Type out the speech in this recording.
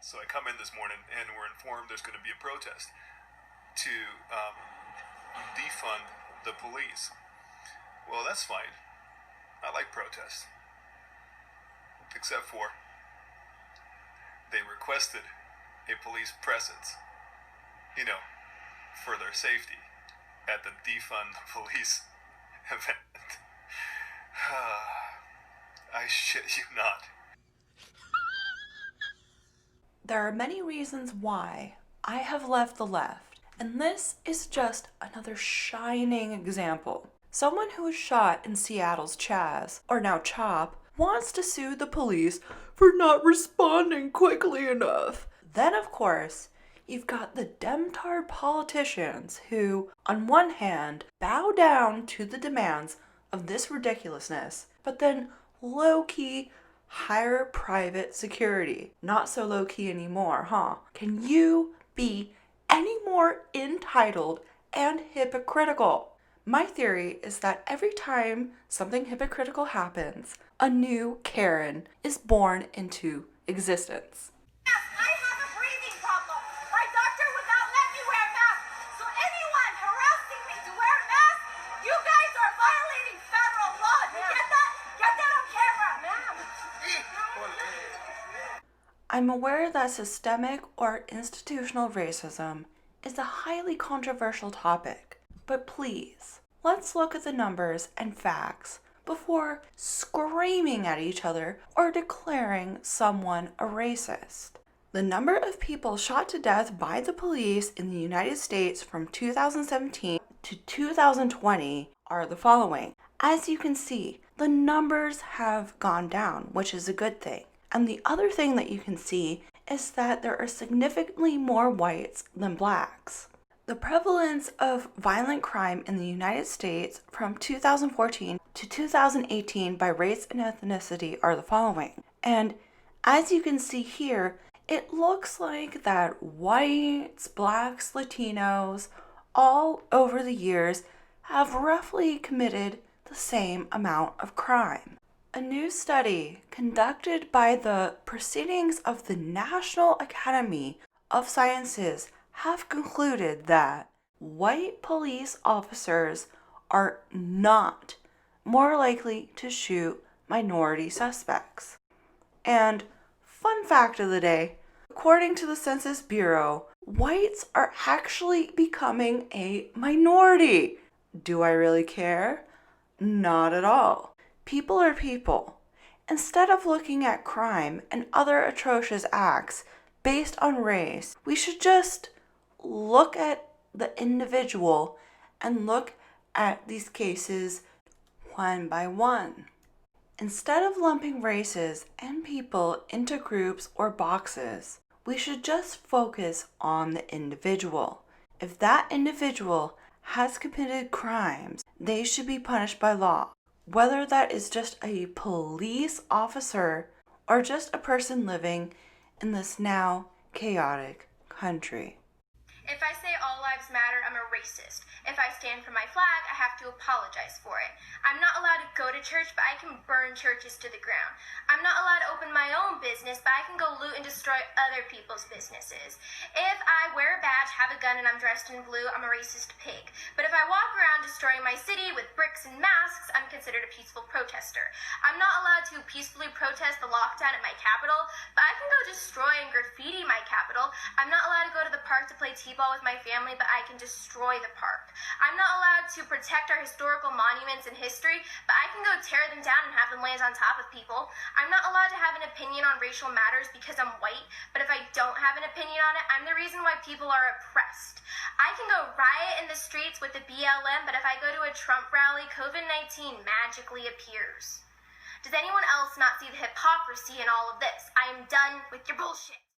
So I come in this morning and we're informed there's going to be a protest to defund the police. Well, that's fine. I like protests. Except for they requested a police presence, for their safety at the Defund the Police event. I shit you not. There are many reasons why I have left the left, and this is just another shining example. Someone who was shot in Seattle's Chaz, or now CHOP, wants to sue the police for not responding quickly enough. Then, of course, you've got the demtard politicians who, on one hand, bow down to the demands of this ridiculousness, but then low-key hire private security. Not so low-key anymore, huh? Can you be any more entitled and hypocritical? My theory is that every time something hypocritical happens, a new Karen is born into existence. I have a breathing problem. My doctor would not let me wear a mask. So anyone harassing me to wear a mask, you guys are violating federal law. You get that? Get that on camera, ma'am. I'm aware that systemic or institutional racism is a highly controversial topic, but please, let's look at the numbers and facts before screaming at each other or declaring someone a racist. The number of people shot to death by the police in the United States from 2017 to 2020 are the following. As you can see, the numbers have gone down, which is a good thing. And the other thing that you can see is that there are significantly more whites than blacks. The prevalence of violent crime in the United States from 2014 to 2018 by race and ethnicity are the following. And as you can see here, it looks like that whites, blacks, Latinos, all over the years have roughly committed the same amount of crime. A new study conducted by the Proceedings of the National Academy of Sciences have concluded that white police officers are not more likely to shoot minority suspects. And fun fact of the day, according to the Census Bureau, whites are actually becoming a minority. Do I really care? Not at all. People are people. Instead of looking at crime and other atrocious acts based on race, we should just look at the individual and look at these cases one by one. Instead of lumping races and people into groups or boxes, we should just focus on the individual. If that individual has committed crimes, they should be punished by law. Whether that is just a police officer or just a person living in this now chaotic country. If I say all lives matter, I'm a racist. If I stand for my flag, I have to apologize for it. I'm not allowed to go to church, but I can burn churches to the ground. I'm not allowed to open my own business, but I can go loot and destroy other people's businesses. If I wear a badge, have a gun, and I'm dressed in blue, I'm a racist pig. But if I walk around destroying my city with bricks and masks, I'm considered a peaceful protester. I'm not allowed to peacefully protest the lockdown at my capital, but I can go destroy and graffiti my capital. I'm not allowed to go to the park to play t-ball with my family, but I can destroy the park. I'm not allowed to protect our historical monuments and history, but I can go tear them down and have them land on top of people. I'm not allowed to have an opinion on racial matters because I'm white, but if I don't have an opinion on it, I'm the reason why people are oppressed. I can go riot in the streets with the BLM, but if I go to a Trump rally, COVID-19 magically appears. Does anyone else not see the hypocrisy in all of this? I am done with your bullshit.